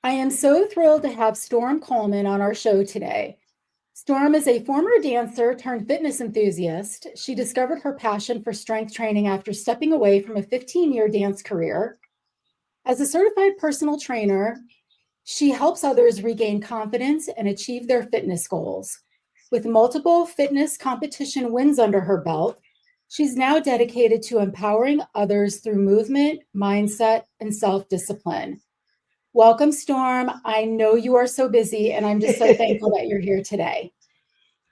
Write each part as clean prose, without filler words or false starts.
I am so thrilled to have Storm Coleman on our show today. Storm is a former dancer turned fitness enthusiast. She discovered her passion for strength training after stepping away from a 15-year dance career. As a certified personal trainer, she helps others regain confidence and achieve their fitness goals. With multiple fitness competition wins under her belt, she's now dedicated to empowering others through movement, mindset, and self discipline. Welcome, Storm. I know you are so busy, and I'm just so thankful that you're here today.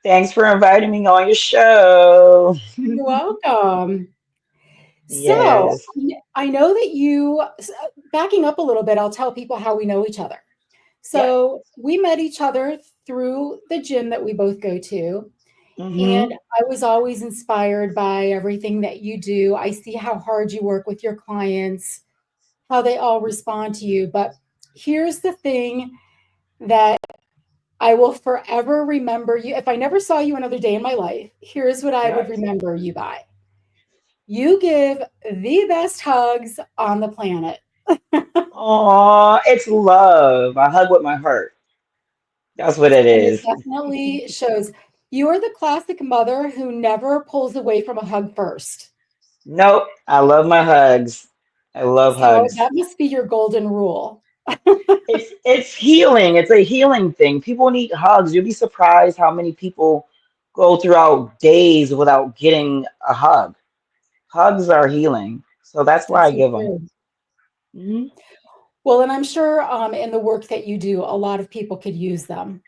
Thanks for inviting me on your show. You're welcome. So, Yes, I know that backing up a little bit, I'll tell people how we know each other. yep. So, we met each other through the gym that we both go to. And hmm I was always inspired by everything that you do. I see how hard you work with your clients, how they all respond to you. But here's the thing that I will forever remember you. If I never saw you another day in my life, here's what I would Yep. remember you by. You give the best hugs on the planet. Aw, it's love. I hug with my heart. That's what it And it is. definitely shows you are the classic mother who never pulls away from a hug first. Nope. I love my hugs. I love So hugs. that must be your golden rule. It's healing. It's a healing thing. People need hugs. You'll be surprised how many people go throughout days without getting a hug. Hugs are healing. So that's why That's I so give them. true. Well, and I'm sure in the work that you do, a lot of people could use them.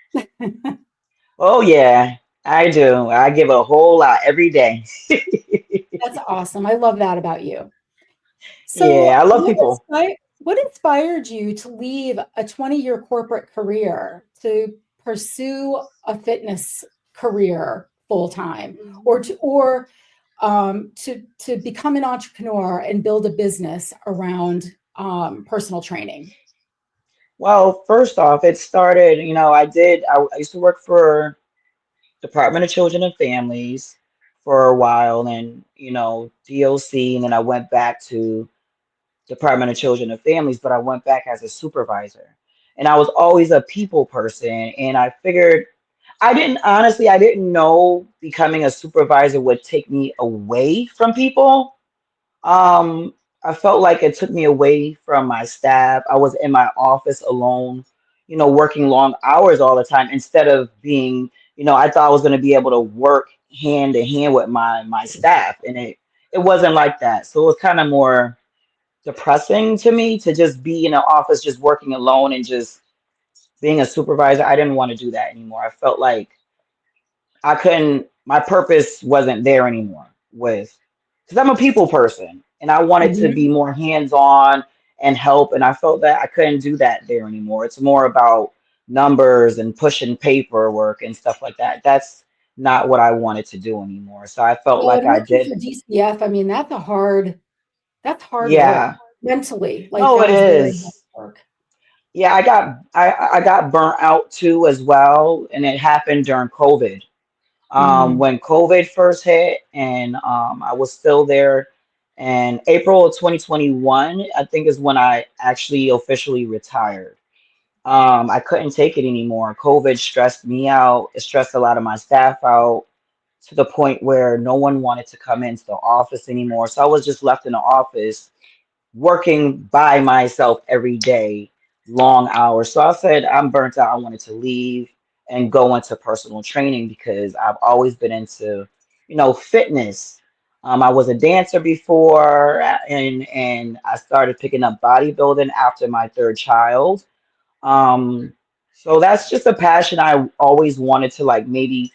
Oh yeah, I do. I give a whole lot every day. That's awesome. I love that about you. So, Yeah, I love people. what inspired you to leave a 20-year corporate career to pursue a fitness career full time, or to become an entrepreneur and build a business around personal training? Well, first off, it started, I used to work for Department of Children and Families for a while and, DOC, and then I went back to Department of Children and Families, but I went back as a supervisor. And I was always a people person, and I figured I didn't know becoming a supervisor would take me away from people. I felt like it took me away from my staff. I was in my office alone, working long hours all the time instead of being, I thought I was going to be able to work hand in hand with my staff, and it wasn't like that. So it was kind of more depressing to me to just be in an office just working alone and just being a supervisor. I didn't want to do that anymore. I felt like I couldn't, my purpose wasn't there anymore with, because I'm a people person and I wanted to be Mhm. more hands-on and help. And I felt that I couldn't do that there anymore. It's more about numbers and pushing paperwork and stuff like that. That's not what I wanted to do anymore. So I felt Well, like and I working did. for DCF, I mean, that's hard work Yeah. mentally. Like No, that it is very hard is. work. Yeah, I got burnt out too as well, and it happened during COVID. Mm. When COVID first hit, and I was still there. And April of 2021, I think, is when I actually officially retired. I couldn't take it anymore. COVID stressed me out. It stressed a lot of my staff out to the point where no one wanted to come into the office anymore. So I was just left in the office working by myself every day, long hours. So I said, I'm burnt out. I wanted to leave and go into personal training because I've always been into, fitness. I was a dancer before, and I started picking up bodybuilding after my third child. Um, so that's just a passion I always wanted to like maybe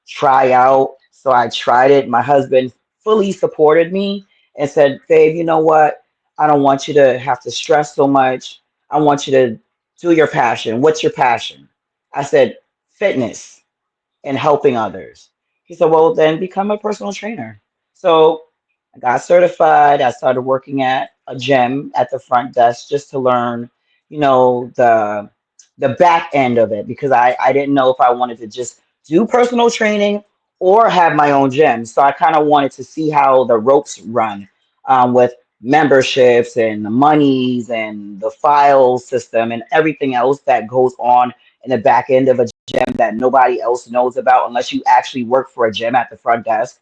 try out. So I tried it. My husband fully supported me and said, "Babe, you know what? I don't want you to have to stress so much. I want you to do your passion. What's your passion?" I said, "Fitness and helping others." He said, "Well, then become a personal trainer." So I got certified. I started working at a gym at the front desk just to learn, the back end of it because I didn't know if I wanted to just do personal training or have my own gym. So I kind of wanted to see how the ropes run with memberships and the monies and the file system and everything else that goes on in the back end of a gym that nobody else knows about unless you actually work for a gym at the front desk.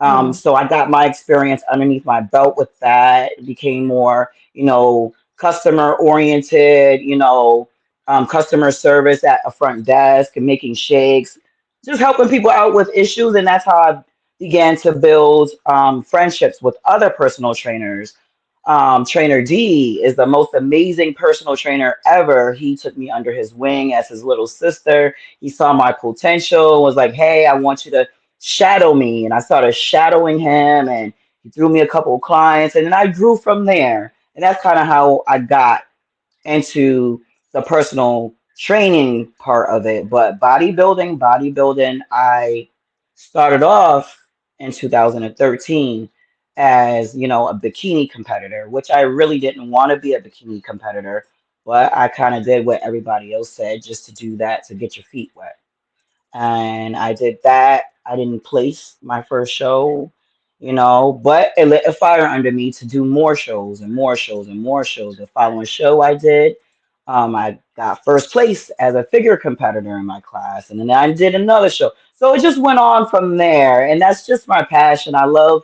Yeah. So I got my experience underneath my belt with that. It became more, customer oriented, customer service at a front desk and making shakes, just helping people out with issues. And that's how I began to build friendships with other personal trainers. Trainer D is the most amazing personal trainer ever. He took me under his wing as his little sister. He saw my potential, was like, hey, I want you to shadow me. And I started shadowing him, and he threw me a couple of clients, and then I grew from there. And that's kind of how I got into the personal training part of it. But bodybuilding, I started off in 2013 as, a bikini competitor, which I really didn't want to be a bikini competitor, but I kind of did what everybody else said just to do that to get your feet wet, and I did that. I didn't place my first show, but it lit a fire under me to do more shows and more shows and more shows. The following show I did, I got first place as a figure competitor in my class, and then I did another show. So it just went on from there, and that's just my passion. I love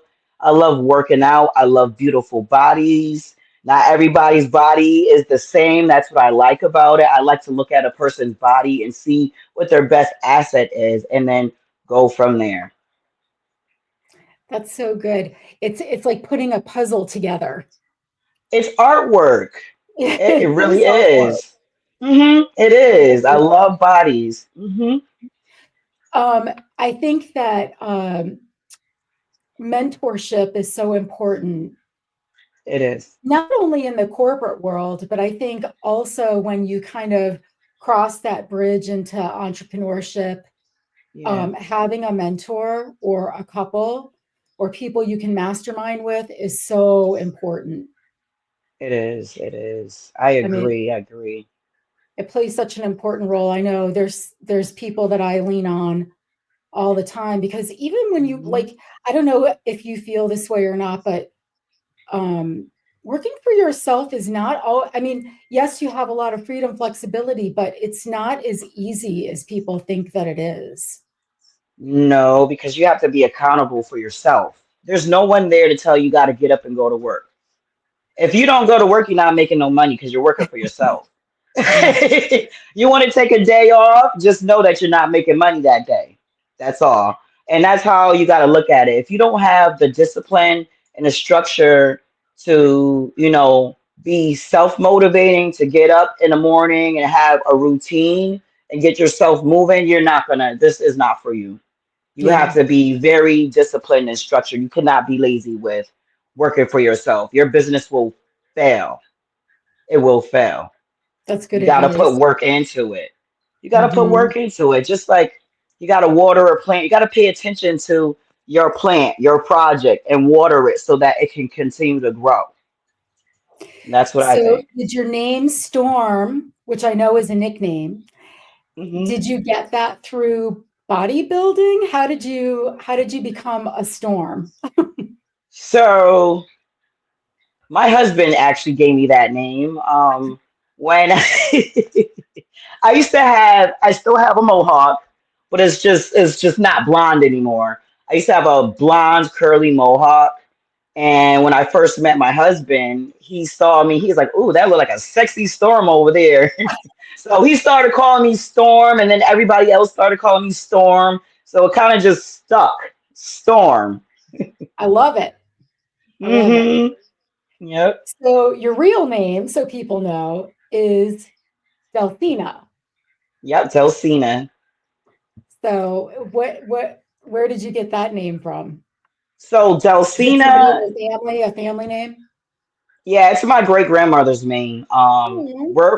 working out. I love beautiful bodies. Not everybody's body is the same. That's what I like about it. I like to look at a person's body and see what their best asset is and then go from there. That's so good. It's like putting a puzzle together. It's artwork. It It really is artwork. is. It It is. I really is. love bodies. I think that mentorship is so important, It is. not only in the corporate world, but I think also when you kind of cross that bridge into entrepreneurship, Yeah, having a mentor or a couple or people you can mastermind with is so important. it is. It is. I I mean, agree. I agree. it plays such an important role. I know there's people that I lean on all the time because even when you hmm like, I don't know if you feel this way or not, but um, working for yourself is not all. I mean, yes, you have a lot of freedom, flexibility, but it's not as easy as people think that it is. No, because you have to be accountable for yourself. There's no one there to tell you got to get up and go to work. If you don't go to work, you're not making no money because you're working for yourself. Yeah, You want to take a day off, just know that you're not making money that day. That's all. And that's how you got to look at it. If you don't have the discipline and the structure to, be self-motivating to get up in the morning and have a routine and get yourself moving, you're not gonna, this is not for you. You have yeah, to be very disciplined and structured. You cannot be lazy with working for yourself. Your business will fail. It will fail. that's good You got to put advice. work into it. You got to put Hmm. work into it. Just like you got to water a plant, you got to pay attention to your plant, your project, and water it so that it can continue to grow. And that's what I So, think. did your name Storm, which I know is a nickname, hmm did you get that through bodybuilding? How did you become a Storm? So my husband actually gave me that name. When I still have a mohawk, but it's just not blonde anymore. I used to have a blonde curly mohawk, and when I first met my husband, he saw me. He's like, "Ooh, that looked like a sexy Storm over there." So he started calling me Storm, and then everybody else started calling me Storm. So it kind of just stuck, Storm. I love it. I love it. hmm Yep. So your real name, so people know, is Delphina. Yep. Telsina. So where did you get that name from? So Is it somebody in Delsina, your family, a family name? yeah, it's my great grandmother's name. Oh,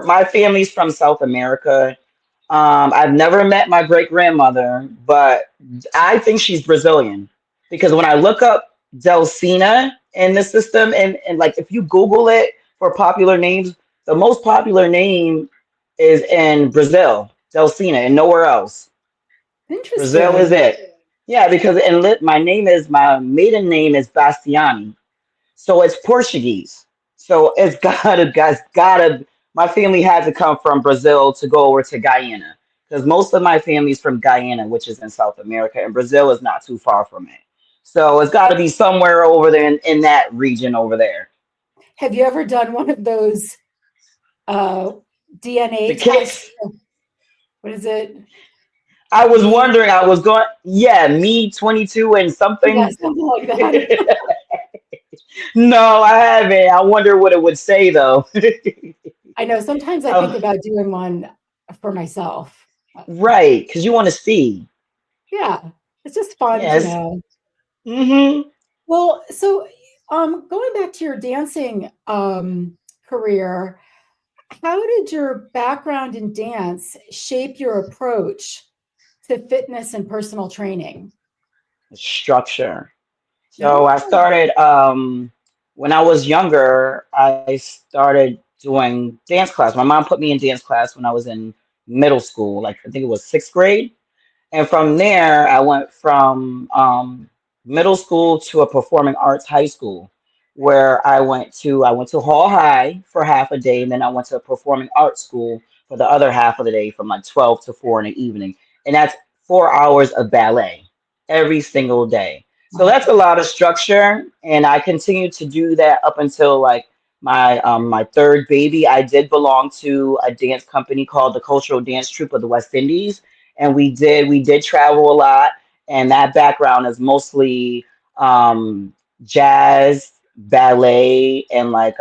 My family's from South America. I've never met my great grandmother, but I think she's Brazilian because when I look up Delsina in the system, and like if you Google it for popular names, the most popular name is in Brazil, Delsina, and nowhere else. Brazil is interesting. it. Yeah, because my maiden name is Bastiani. So it's Portuguese. So it's gotta, guys, gotta. My family had to come from Brazil to go over to Guyana because most of my family's from Guyana, which is in South America, and Brazil is not too far from it. So it's got to be somewhere over there in that region over there. Have you ever done one of those uh, The DNA tests? kits. What is it? I was Me? wondering. I was going. Yeah, me 22 and Yeah, something. something like that. No, I haven't. I wonder what it would say though. I know sometimes I think Oh, about doing one for myself. right, because you want to see. Yeah, it's just fun to Yes. know. Mm-hmm. Well, so going back to your dancing career, how did your background in dance shape your approach to fitness and personal training? Structure. So I Oh, started when I was younger, I started doing dance class. My mom put me in dance class when I was in middle school, like I think it was sixth grade. And from there, I went from middle school to a performing arts high school, where I went to Hall High for half a day, and then I went to a performing arts school for the other half of the day, from like 12 to 4 in the evening, and that's 4 hours of ballet every single day. So wow. that's a lot of structure, and I continued to do that up until like my third baby. I did belong to a dance company called the Cultural Dance Troupe of the West Indies, and we did travel a lot, and that background is mostly jazz, ballet, and like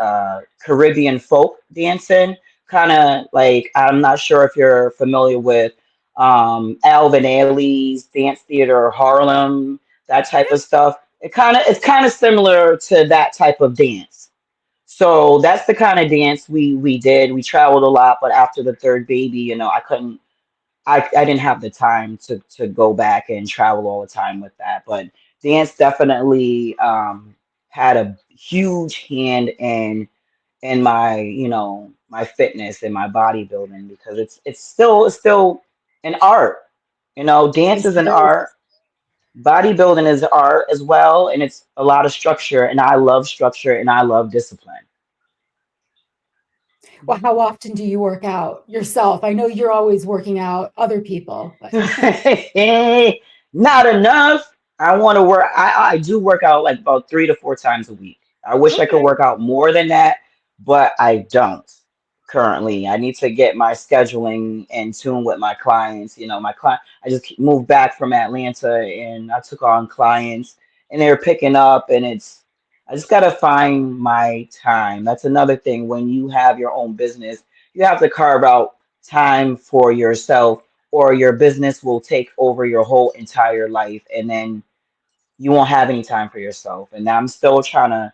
Caribbean folk dancing. Kind of like, I'm not sure if you're familiar with Alvin Ailey's Dance Theater Harlem, that type of stuff. It's kind of similar to that type of dance. So that's the kind of dance we did. We traveled a lot, but after the third baby, I didn't have the time to go back and travel all the time with that. But dance definitely had a huge hand in my my fitness and my bodybuilding, because it's still an art. Dance Yes, is it an is. art. Bodybuilding is art as well, and it's a lot of structure. And I love structure and I love discipline. Well, how often do you work out yourself? I know you're always working out other people, but Not enough. I want to work. I do work out like about 3 to 4 times a week. I wish I could okay. work out more than that, but I don't currently. I need to get my scheduling in tune with my clients. My client, I just moved back from Atlanta and I took on clients, and they're picking up, and I just got to find my time. That's another thing. When you have your own business, you have to carve out time for yourself, or your business will take over your whole entire life, and then you won't have any time for yourself. And I'm trying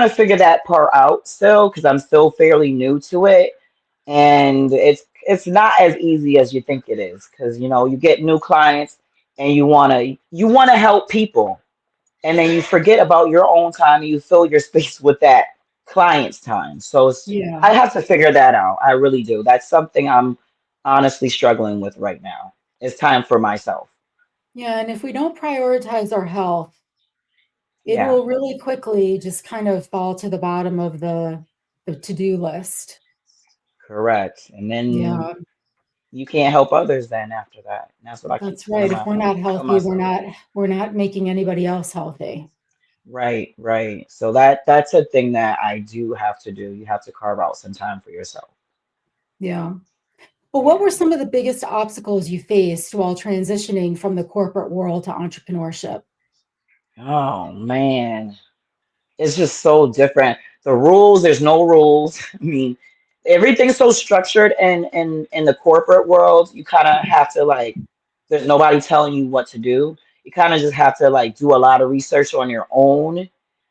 to figure that part out still, because I'm still fairly new to it, and it's not as easy as you think it is, because you get new clients, and you want to help people, and then you forget about your own time, and you fill your space with that client's time. So Yeah. I have to figure that out. I really do. That's something I'm honestly struggling with right now. It's time for myself. Yeah. And if we don't prioritize our health, it Yeah, will really quickly just kind of fall to the bottom of the to-do list. correct. And then Yeah, you can't help others then after that. And that's what I keep that's telling right. If we're not tell healthy, myself. we're not making anybody else healthy. Right, right. So that's a thing that I do have to do. You have to carve out some time for yourself. Yeah. Well, what were Yeah. some of the biggest obstacles you faced while transitioning from the corporate world to entrepreneurship? Oh man. It's just so different. The rules, there's no rules. I mean, everything's so structured in the corporate world. You kind of have to like, there's nobody telling you what to do. You kind of just have to like do a lot of research on your own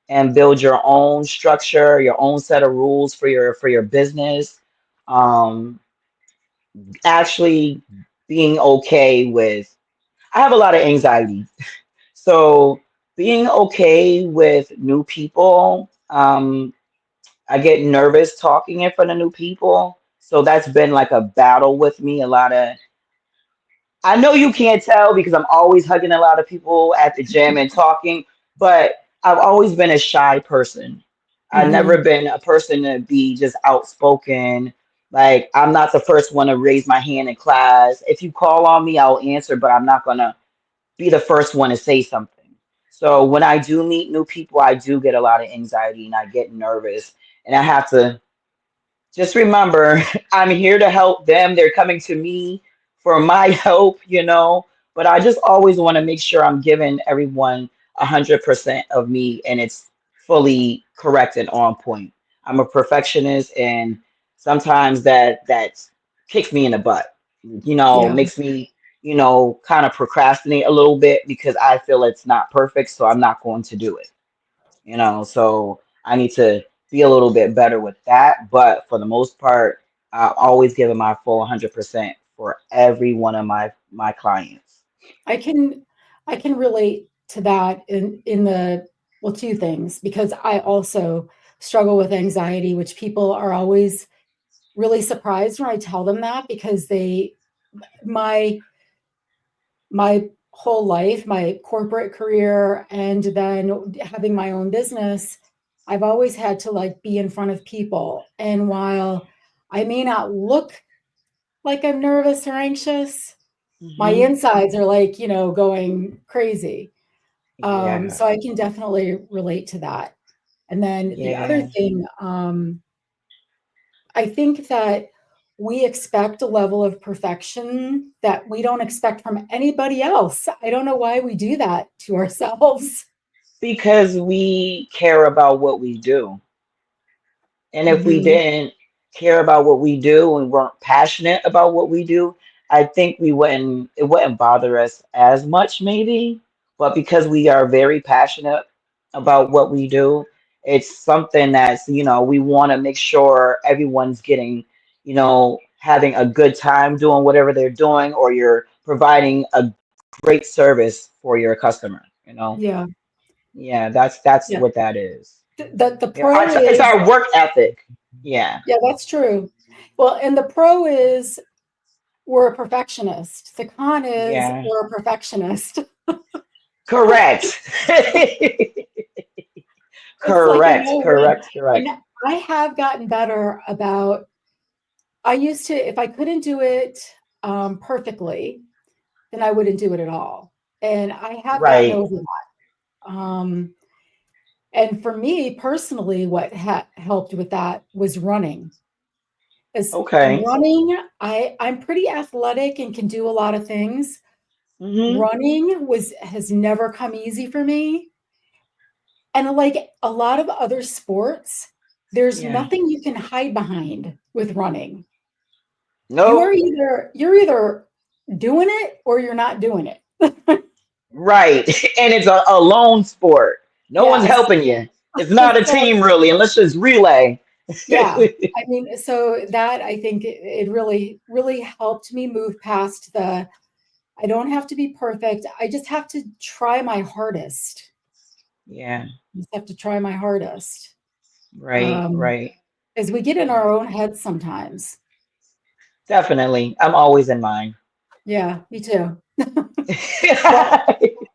and build your own structure, your own set of rules for your business. Um, Actually being okay with, I have a lot of anxiety. So being okay with new people, I get nervous talking in front of new people. So that's been like a battle with me. I know you can't tell because I'm always hugging a lot of people at the gym and talking, but I've always been a shy person. I've never Hmm. been a person to be just outspoken. Like, I'm not the first one to raise my hand in class. If you call on me, I'll answer, but I'm not gonna be the first one to say something. So when I do meet new people, I do get a lot of anxiety and I get nervous, and I have to just remember, I'm here to help them. They're coming to me for my help, you know. But I just always want to make sure I'm giving everyone 100% of me and it's fully correct and on point. I'm a perfectionist, and sometimes that kicks me in the butt, you know, Yeah. makes me, you know, kind of procrastinate a little bit because I feel it's not perfect, so I'm not going to do it, you know. So I need to be a little bit better with that, but for the most part, I always give it my full 100% for every one of my clients. I can I can relate to that in the well, two things, because I also struggle with anxiety, which people are always really surprised when I tell them that, because my my whole life, my corporate career, and then having my own business, I've always had to like be in front of people. And while I may not look like I'm nervous or anxious, my Hmm. insides are like, going crazy. Yeah, So I can definitely relate to that. And then the other yeah. thing, I think that we expect a level of perfection that we don't expect from anybody else. I don't know why we do that to ourselves. Because we care about what we do. And if we Mhm. didn't care about what we do and weren't passionate about what we do, I think it wouldn't bother us as much maybe. But because we are very passionate about what we do, it's something that's, you know, we want to make sure everyone's getting, you know, having a good time doing whatever they're doing, or you're providing a great service for your customer, you know. Yeah. Yeah, that's Yeah. what that is. The Yeah, pro it's is, our work ethic. Yeah, yeah, that's true. Well, and the pro is we're a perfectionist. The con is yeah, we're a perfectionist. correct. It's like a Correct, no-win. correct, And correct. I have gotten better about, I used to, if I couldn't do it perfectly, then I wouldn't do it at all. And I have gotten Right. over that. And for me personally, what helped with that was running. Is Okay. running, I'm pretty athletic and can do a lot of things. Hmm. Running has never come easy for me. And like a lot of other sports, there's Yeah. nothing you can hide behind with running. Nope. You're either doing it or you're not doing it. Right. And it's a lone sport. No one's Yes. helping you. It's not a So team really, unless it's relay. yeah, I mean, so that I think it really, really helped me move past I don't have to be perfect. I just have to try my hardest. Yeah. I just have to try my hardest. Right. Um, Right. as we get in our Yeah. own heads sometimes. Definitely. I'm always in mine. Yeah, me too. Well,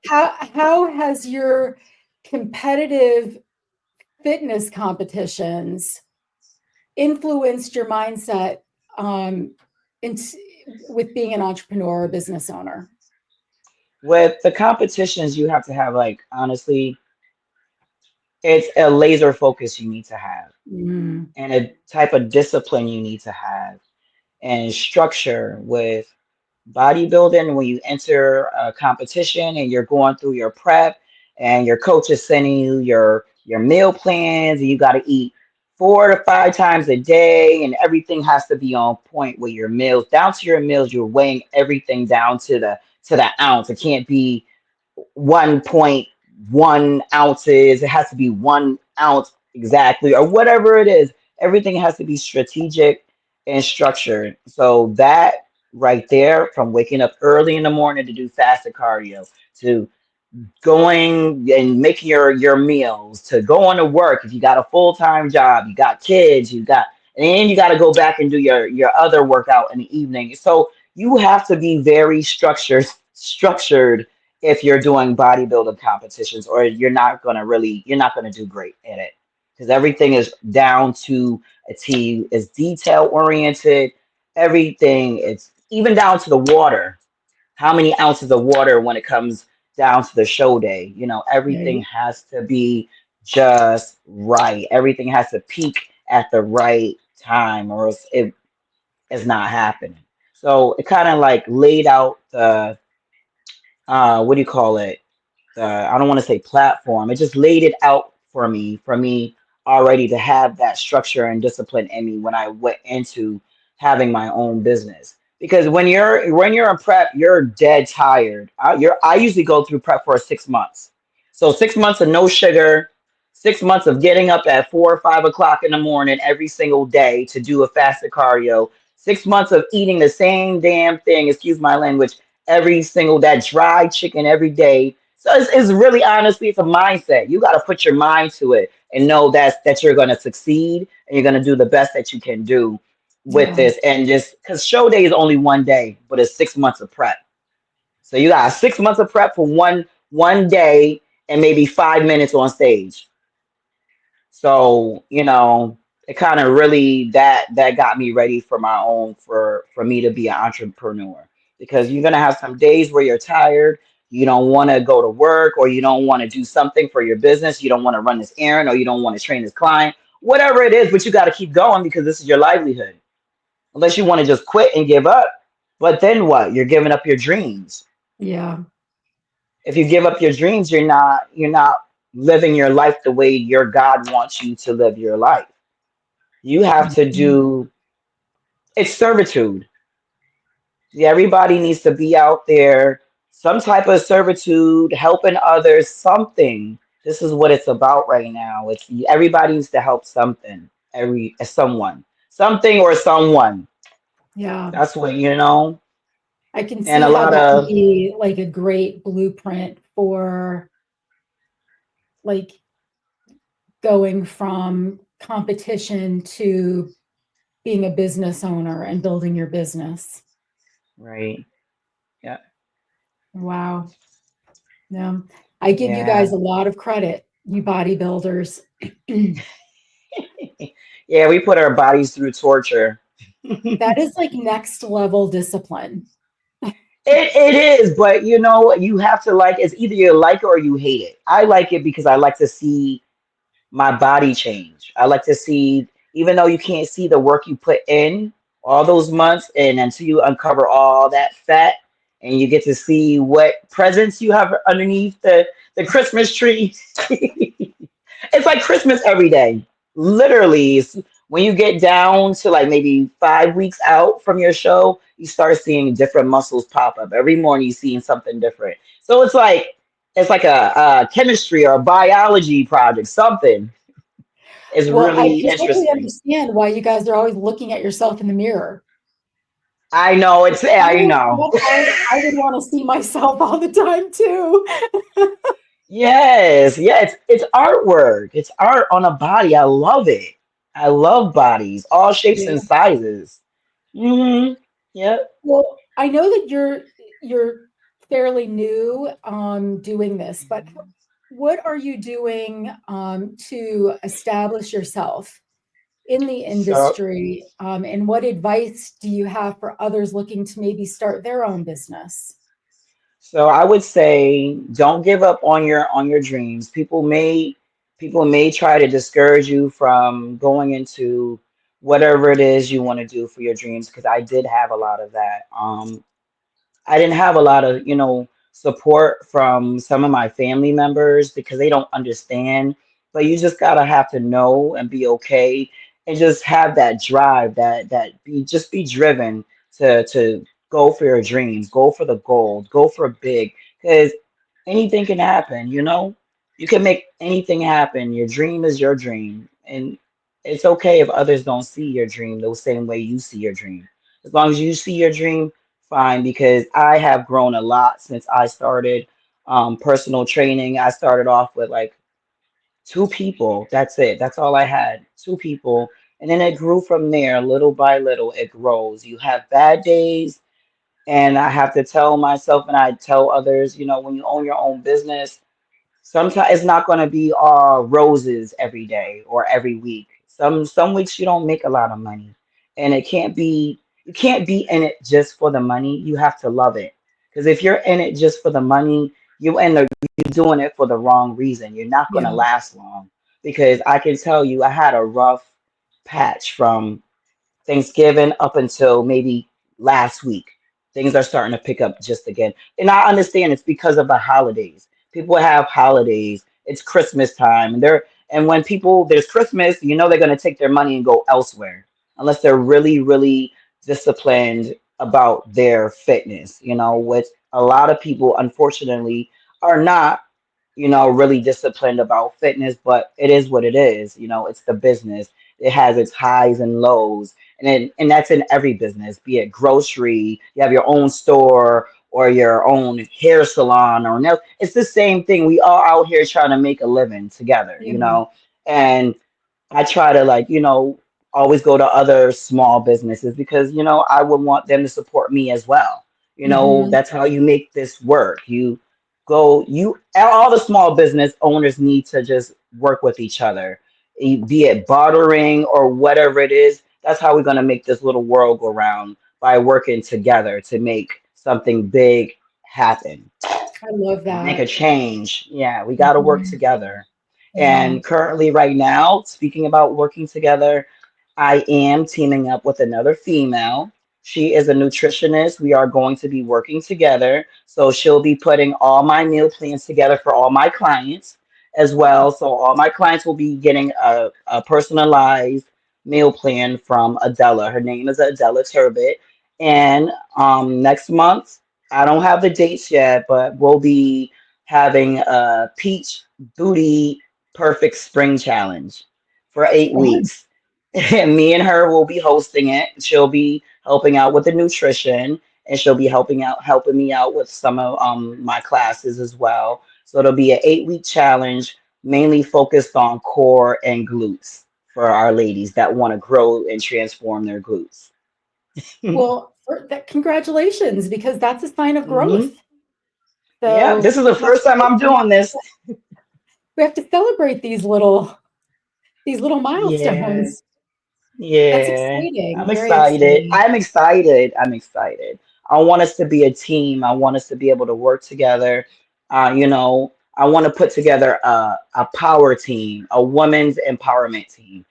how has your competitive fitness competitions influenced your mindset um, in, with being an entrepreneur or business owner? With the competitions, you have to have, like, honestly, it's a laser focus you need to have, Mm, and a type of discipline you need to have, and structure with bodybuilding. When you enter a competition and you're going through your prep, and your coach is sending you your meal plans, and you got to eat 4 to 5 times a day, and everything has to be on point with your meals, down to your meals. You're weighing everything down to the ounce. It can't be 1.1 ounces. It has to be 1 ounce exactly, or whatever it is. Everything has to be strategic and structured. So that right there, from waking up early in the morning to do fasted cardio, to going and making your meals, to going to work, if you got a full-time job, you got kids, and then you got to go back and do your other workout in the evening. So you have to be very structured if you're doing bodybuilding competitions, or you're not gonna do great at it, because everything is down to a T, is detail oriented, everything, it's even down to the water, how many ounces of water when it comes down to the show day. Everything Right. has to be just right. Everything has to peak at the right time, or else it is not happening. So it kind of like laid out the what do you call it? I don't want to say platform. It just laid it out for me already to have that structure and discipline in me when I went into having my own business. Because when you're in prep, you're dead tired. I usually go through prep for 6 months. So 6 months of no sugar, 6 months of getting up at 4 or 5 o'clock in the morning every single day to do a fasted cardio. 6 months of eating the same damn thing, excuse my language, every single that dried chicken every day. So it's really honestly it's a mindset. You got to put your mind to it and know that you're going to succeed and you're going to do the best that you can do with Yeah. this. And just because show day is only one day, but it's 6 months of prep. So you got 6 months of prep for one day and maybe 5 minutes on stage. So, it kind of really that got me ready for my own for me to be an entrepreneur, because you're gonna have some days where you're tired, you don't want to go to work, or you don't want to do something for your business, you don't want to run this errand, or you don't want to train this client, whatever it is, but you got to keep going because this is your livelihood. Unless you want to just quit and give up, but then what? You're giving up your dreams. Yeah. If you give up your dreams, you're not living your life the way your God wants you to live your life. You have to Mhm. do it's servitude. Yeah, everybody needs to be out there, some type of servitude, helping others, something. This is what it's about right now. It's everybody needs to help something, someone, something or someone. Yeah. That's what. I can And see a how lot that would of be like a great blueprint for like going from competition to being a business owner and building your business. right. Yeah. Wow. Yeah. I give you Yeah. guys a lot of credit, you bodybuilders. Yeah, we put our bodies through torture. That is like next level discipline. It is, but you have to like it's either you like it or you hate it. I like it because I like to see my body change. I like to see, even though you can't see the work you put in all those months, and until you uncover all that fat and you get to see what presents you have underneath the Christmas tree. It's like Christmas every day. Literally, when you get down to like maybe 5 weeks out from your show, you start seeing different muscles pop up. Every morning, you're seeing something different. So it's like a chemistry or a biology project. Something is Well, I really can totally interesting. understand why you guys are always looking at yourself in the mirror. I know it's. I know. I would want to see myself all the time too. Yes, yeah. It's artwork. It's art on a body. I love it. I love bodies, all shapes Yeah. and sizes. Hmm. Yep. Well, I know that you're fairly new doing this, but what are you doing to establish yourself in the So industry? And what advice do you have for others looking to maybe start their own business? So I would say don't give up on your dreams. People may try to discourage you from going into whatever it is you want to do for your dreams, because I did have a lot of that. I didn't have a lot of, support from some of my family members because they don't understand. But you just gotta have to know and be okay and just have that drive, be driven to go for your dreams, go for the gold, go for big, because anything can happen. You can make anything happen. Your dream is your dream. And it's okay if others don't see your dream the same way you see your dream. As long as you see your dream, fine, because I have grown a lot since I started personal training. I started off with like two people. That's it. That's all I had. Two people. And then it grew from there, little by little, it grows. You have bad days And I have to tell myself and I tell others, when you own your own business, sometimes it's not going to be all roses every day or every week. Some weeks you don't make a lot of money, and you can't be in it just for the money. You have to love it, because if you're in it just for the money, you end up doing it for the wrong reason. You're not going to Yeah. last long. Because I can tell you, I had a rough patch from Thanksgiving up until maybe last week. Things are starting to pick up just again. And I understand it's because of the holidays. People have holidays. It's Christmas time. And when people there's Christmas, they're gonna take their money and go elsewhere. Unless they're really, really disciplined about their fitness, which a lot of people unfortunately are not, really disciplined about fitness, but it is what it is. It's the business. It has its highs and lows. And that's in every business, be it grocery, you have your own store or your own hair salon or nail. It's the same thing. We all out here trying to make a living together, Yeah. and I try to always go to other small businesses because I would want them to support me as well. Hmm. That's how you make this work. You all the small business owners need to just work with each other, be it bartering or whatever it is. That's how we're going to make this little world go round, by working together to make something big happen, I love make a that. change. Yeah, we got to work Mhm. together. Yeah. And currently, right now, speaking about working together, I am teaming up with another female. She is a nutritionist. We are going to be working together. So she'll be putting all my meal plans together for all my clients as well. So all my clients will be getting a personalized meal plan from Adela. Her name is Adela Turbot. And next month, I don't have the dates yet, but we'll be having a peach booty perfect spring challenge for eight Fun. weeks. And me and her will be hosting it. She'll be helping out with the nutrition, and she'll be helping me out with some of my classes as well. So it'll be an 8 week challenge, mainly focused on core and glutes for our ladies that want to grow and transform their glutes. Well, congratulations, because that's a sign of Hmm. growth. Yeah, this So is the first time I'm doing this. we have to celebrate these little Yeah. milestones. That's Yeah, exciting. I'm Very excited. exciting. I'm excited. I'm excited. I want us to be a team. I want us to be able to work together. I want to put together a power team, a women's empowerment team,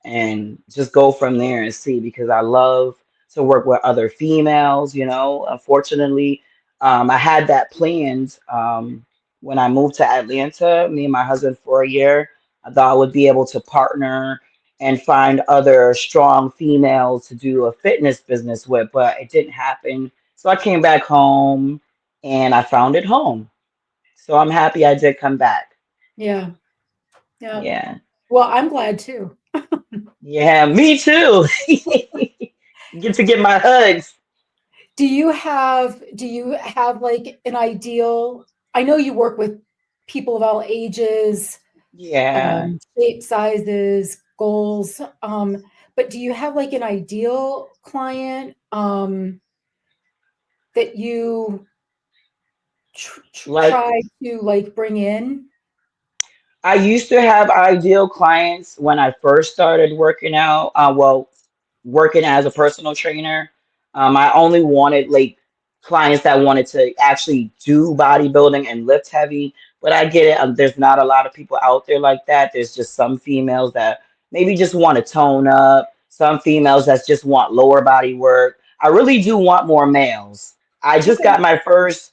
and just go from there and see, because I love to work with other females. Unfortunately, I had that planned when I moved to Atlanta, me and my husband for a year. I thought I would be able to partner and find other strong females to do a fitness business with, but it didn't happen. So I came back home and I found it home. So I'm happy I did come back. Yeah. Yeah. Yeah. Well, I'm glad too. Yeah, me too. Get to get my hugs. Do you have like an ideal? I know you work with people of all ages, Yeah. shape, sizes, goals. But do you have like an ideal client that you Like, try to like bring in? I used to have ideal clients when I first started working out. Working as a personal trainer, I only wanted like clients that wanted to actually do bodybuilding and lift heavy. But I get it. There's not a lot of people out there like that. There's just some females that maybe just want to tone up. Some females that just want lower body work. I really do want more males. I just Okay. got my first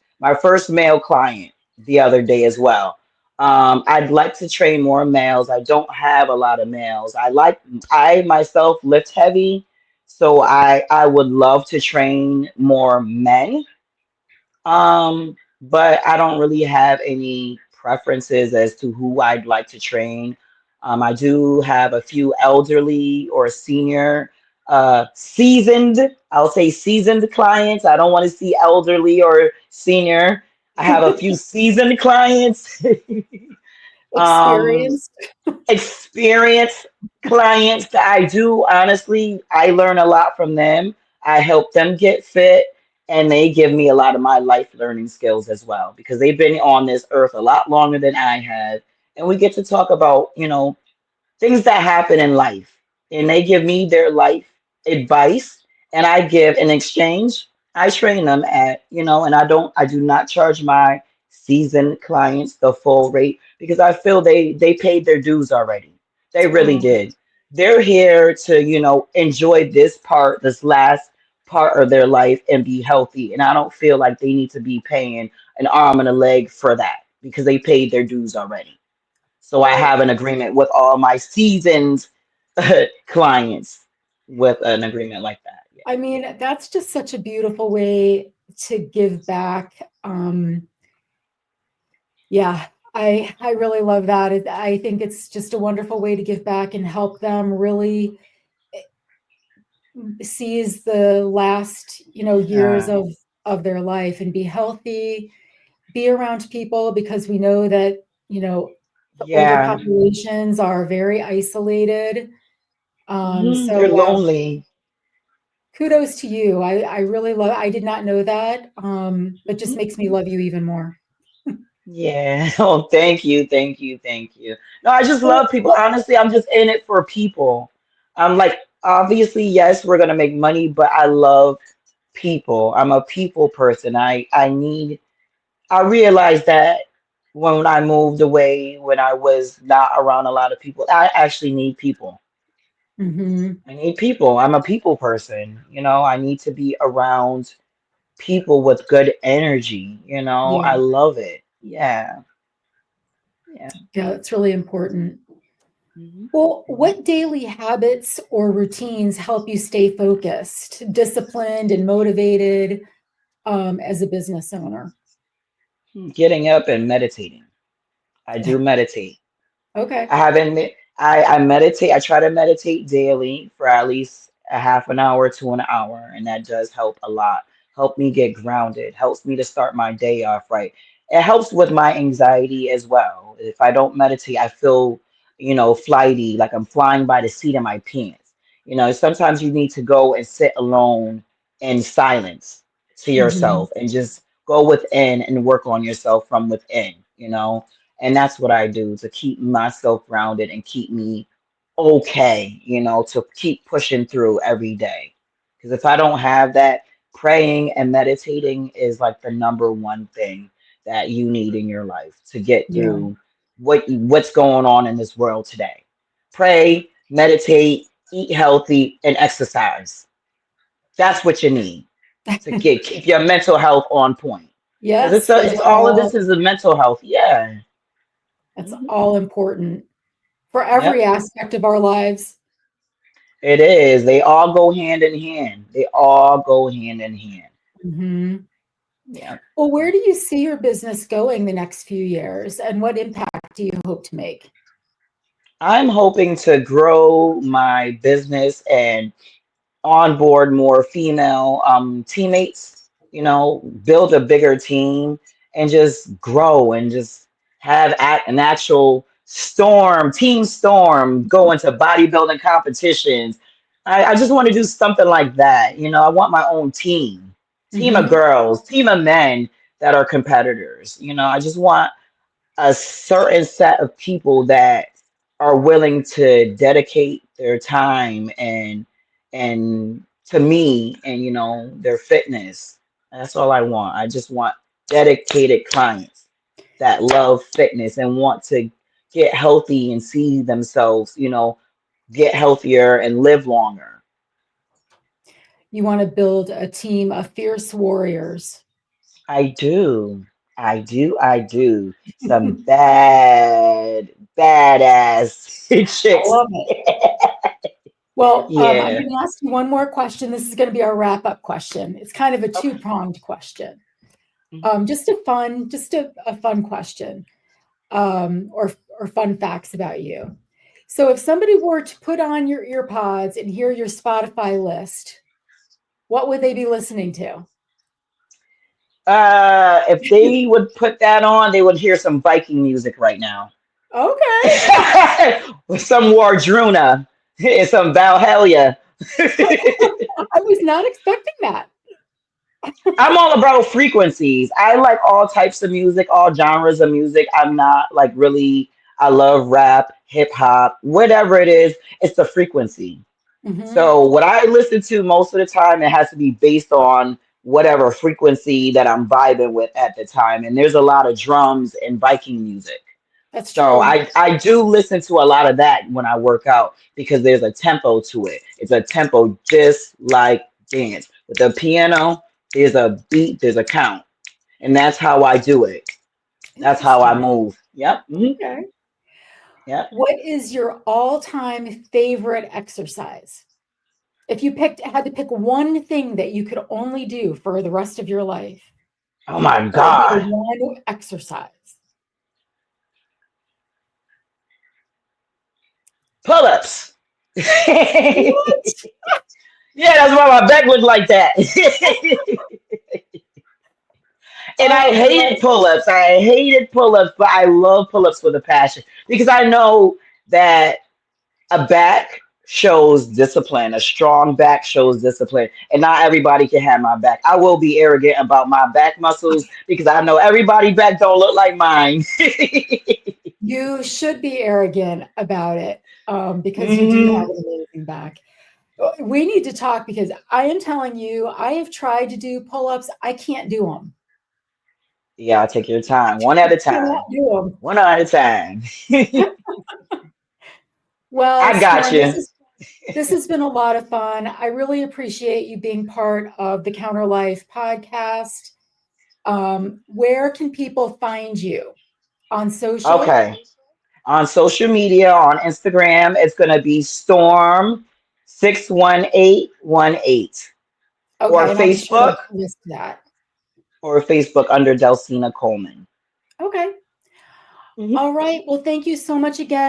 male client the other day as well. I'd like to train more males. I don't have a lot of males. I myself lift heavy, so I would love to train more men. But I don't really have any preferences as to who I'd like to train. I do have a few elderly or senior, I'll say seasoned clients. I don't want to see elderly or senior. I have a few seasoned clients. um, Experienced. Experienced clients that I do honestly, I learn a lot from them. I help them get fit, and they give me a lot of my life learning skills as well because they've been on this earth a lot longer than I have, and we get to talk about, things that happen in life, and they give me their life advice, and I give in exchange, I train them at, and I do not charge my seasoned clients the full rate because I feel they paid their dues already. They really Oh, did. They're here to, enjoy this last part of their life and be healthy, and I don't feel like they need to be paying an arm and a leg for that because they paid their dues already. So I well, have an agreement with all my seasoned clients with an agreement like that. Yeah. I mean, that's just such a beautiful way to give back. Yeah, I really love that. I think it's just a wonderful way to give back and help them really seize the last, years Yeah. of their life and be healthy, be around people because we know that, the older Yeah. populations are very isolated. So They're yeah, lonely. kudos to you. I really love, I did not know that. That just Mhm. makes me love you even more. Yeah. Oh, thank you. Thank you. Thank you. No, I just So love people. what Honestly, I'm just in it for people. I'm like, obviously, yes, we're gonna make money, but I love people. I'm a people person. I realized that when I moved away, when I was not around a lot of people, I actually need people. Mhm. I need people. I'm a people person. I need to be around people with good energy. I Yeah. love it. Yeah. Yeah. Yeah, that's really important. hmm Well, hmm what daily habits or routines help you stay focused, disciplined, and motivated as a business owner? Getting up and meditating. I do meditate. Okay. I haven't. I meditate. I try to meditate daily for at least a half an hour to an hour, and that does help a lot. Help me get grounded. Helps me to start my day off right. It helps with my anxiety as well. If I don't meditate, I feel, flighty, like I'm flying by the seat of my pants. Sometimes you need to go and sit alone in silence to Mhm. yourself and just go within and work on yourself from within. And that's what I do to keep myself grounded and keep me okay, to keep pushing through every day. Because if I don't have that, praying and meditating is like the number one thing that you need in your life to get Yeah. through what's going on in this world today. Pray, meditate, eat healthy, and exercise. That's what you need to keep your mental health on point. Because Yes, it's all of this is a mental health. Yeah. that's Mhm. all important for every Yep, aspect of our lives. it is. They all go hand in hand. They all go hand in hand. Mhm. Yeah. Well, where do you see your business going the next few years, and what impact do you hope to make? I'm hoping to grow my business and onboard more female teammates, build a bigger team and just grow and just have an actual team storm, go into bodybuilding competitions. I just want to do something like that. I want my own team of Mhm. girls, team of men that are competitors. I just want a certain set of people that are willing to dedicate their time and to me and their fitness. That's all I want. I just want dedicated clients that love fitness and want to get healthy and see themselves, get healthier and live longer. You wanna build a team of fierce warriors. I do. I do. Some badass I chicks. love it. Well, I'm Yeah. gonna ask you one more question. This is gonna be our wrap-up question. It's kind of a Okay. two-pronged question. Mhm. Just a fun question, or fun facts about you. So if somebody were to put on your ear pods and hear your Spotify list, what would they be listening to? If they would put that on, they would hear some Viking music right now. Okay. With some Wardruna and some Valhalla. I was not expecting that. I'm all about frequencies. I like all types of music, all genres of music. I'm not like really, I love rap, hip hop, whatever it is, it's the frequency. Hmm. So what I listen to most of the time, it has to be based on whatever frequency that I'm vibing with at the time. And there's a lot of drums and Viking music. That's So true. I do listen to a lot of that when I work out because there's a tempo to it. It's a tempo just like dance. With the piano, there's a beat, there's a count. And that's how I do it. That's how I Interesting. move. Yep. Okay. Yep. What is your all-time favorite exercise? If you had to pick one thing that you could only do for the rest of your life, Oh my what would be the God. one exercise? Pull-ups. Yeah, What? that's why my back looked like that. And I Oh hated boy. pull-ups. I hated pull-ups, but I love pull-ups with a passion because I know that a back shows discipline. A strong back shows discipline. And not everybody can have my back. I will be arrogant about my back muscles because I know everybody back don't look like mine. You should be arrogant about it, because you do have Hmm. an amazing back. We need to talk because I am telling you, I have tried to do pull-ups. I can't do them. Yeah, take your time. One I at a cannot time. do them. One at a time. Well, I got Storm, you. this has been a lot of fun. I really appreciate you being part of the Counter Life podcast. Where can people find you on social? Okay. On social media, on Instagram, it's gonna be Storm 61818. Or Okay, and I'll be sure to Facebook, list that. under Delsina Coleman. Okay. Mhm. All right. Well, thank you so much again.